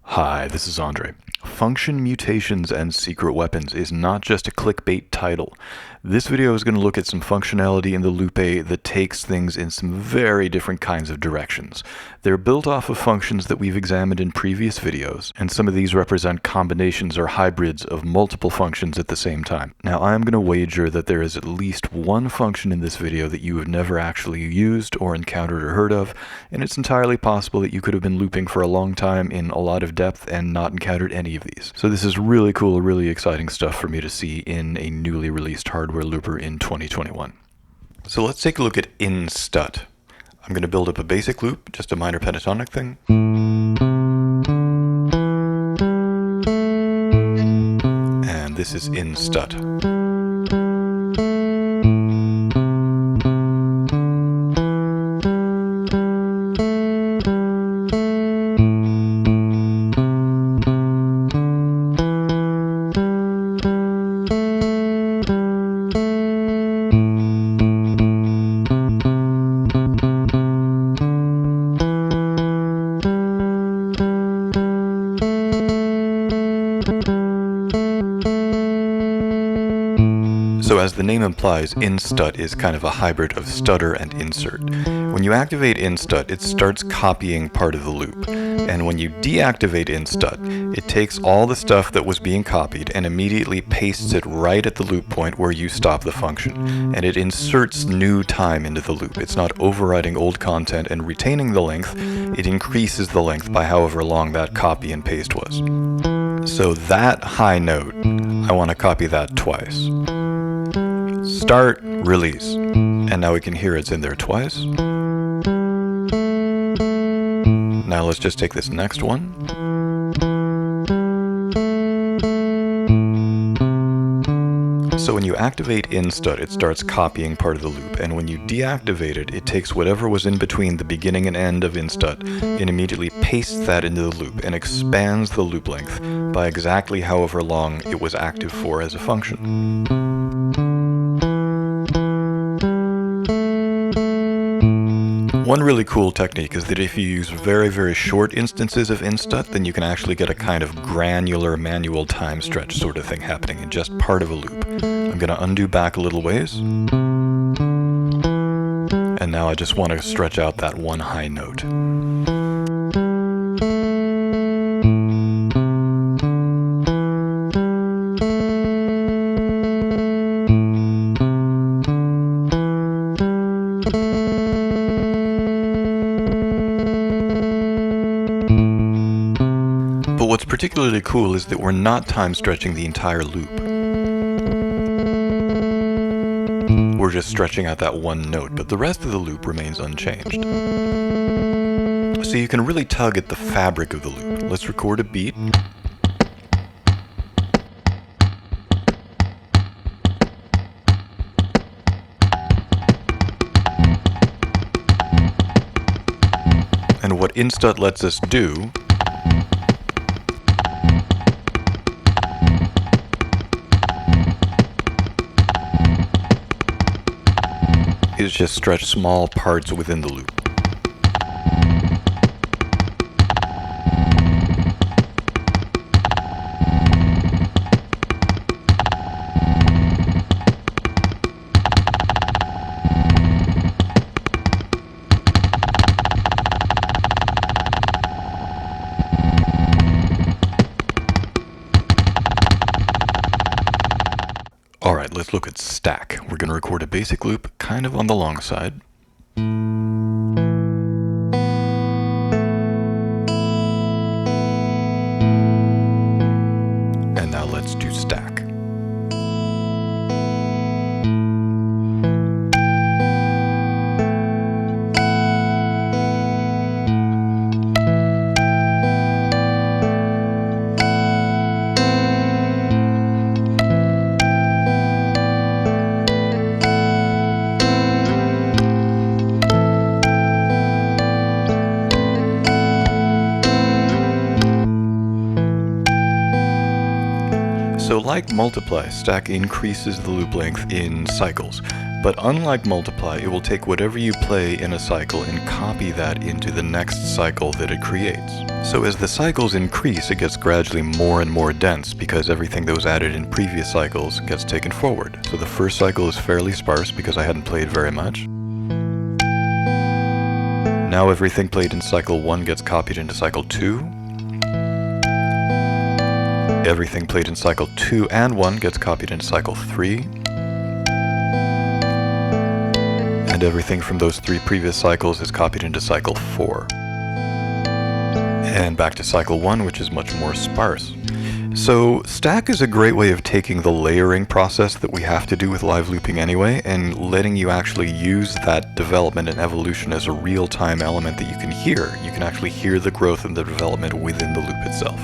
Hi, this is Andre. Function, Mutations, and Secret Weapons is not just a clickbait title. This video is going to look at some functionality in the Loupé that takes things in some very different kinds of directions. They're built off of functions that we've examined in previous videos, and some of these represent combinations or hybrids of multiple functions at the same time. Now, I'm going to wager that there is at least one function in this video that you have never actually used or encountered or heard of, and it's entirely possible that you could have been looping for a long time in a lot of depth and not encountered any of these. So this is really cool, really exciting stuff for me to see in a newly released hardware looper in 2021. So let's take a look at Instut. I'm going to build up a basic loop, just a minor pentatonic thing. And this is Instut. So as the name implies, Instut is kind of a hybrid of stutter and insert. When you activate Instut, it starts copying part of the loop. And when you deactivate Instut, it takes all the stuff that was being copied and immediately pastes it right at the loop point where you stop the function. And it inserts new time into the loop. It's not overriding old content and retaining the length, it increases the length by however long that copy and paste was. So that high note, I want to copy that twice. Start, release. And now we can hear it's in there twice. Now let's just take this next one. So when you activate Instut, it starts copying part of the loop, and when you deactivate it, it takes whatever was in between the beginning and end of Instut and immediately pastes that into the loop and expands the loop length by exactly however long it was active for as a function. One really cool technique is that if you use very, very short instances of Instut, then you can actually get a kind of granular manual time stretch sort of thing happening in just part of a loop. I'm going to undo back a little ways. And now I just want to stretch out that one high note. But what's particularly cool is that we're not time stretching the entire loop. We're just stretching out that one note, but the rest of the loop remains unchanged. So you can really tug at the fabric of the loop. Let's record a beat. And what Instut lets us do is just stretch small parts within the loop. Alright, let's look at stack. We're going to record a basic loop kind of on the long side. And now let's do stack. So like multiply, stack increases the loop length in cycles. But unlike multiply, it will take whatever you play in a cycle and copy that into the next cycle that it creates. So as the cycles increase, it gets gradually more and more dense because everything that was added in previous cycles gets taken forward. So the first cycle is fairly sparse because I hadn't played very much. Now everything played in cycle 1 gets copied into cycle 2. Everything played in cycle 2 and 1 gets copied into cycle 3. And everything from those 3 previous cycles is copied into cycle 4. And back to cycle 1, which is much more sparse. So stack is a great way of taking the layering process that we have to do with live looping anyway, and letting you actually use that development and evolution as a real-time element that you can hear. You can actually hear the growth and the development within the loop itself.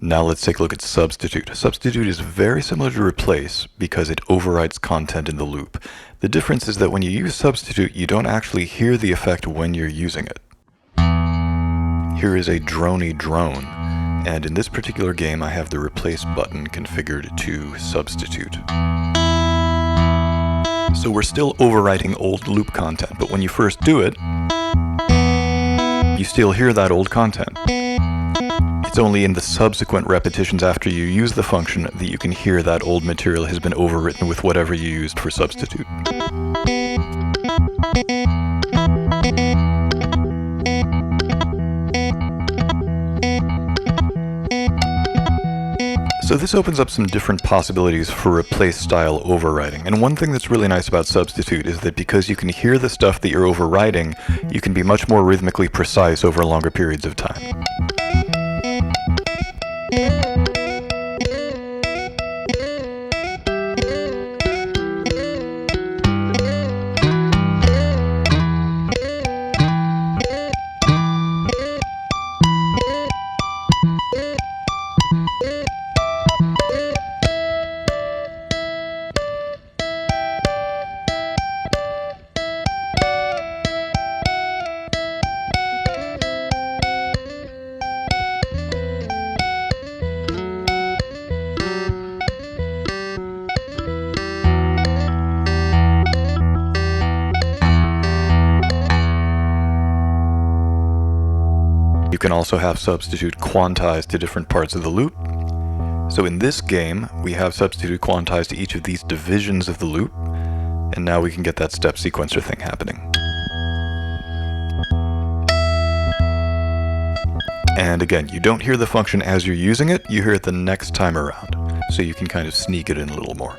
Now let's take a look at substitute. Substitute is very similar to replace because it overrides content in the loop. The difference is that when you use substitute, you don't actually hear the effect when you're using it. Here is a droney drone, and in this particular game I have the replace button configured to substitute. So we're still overwriting old loop content, but when you first do it, you still hear that old content. It's only in the subsequent repetitions after you use the function that you can hear that old material has been overwritten with whatever you used for substitute. So this opens up some different possibilities for replace style overwriting. And one thing that's really nice about substitute is that because you can hear the stuff that you're overwriting, you can be much more rhythmically precise over longer periods of time. You can also have substitute quantized to different parts of the loop. So in this game, we have substitute quantized to each of these divisions of the loop, and now we can get that step sequencer thing happening. And again, you don't hear the function as you're using it, you hear it the next time around, so you can kind of sneak it in a little more.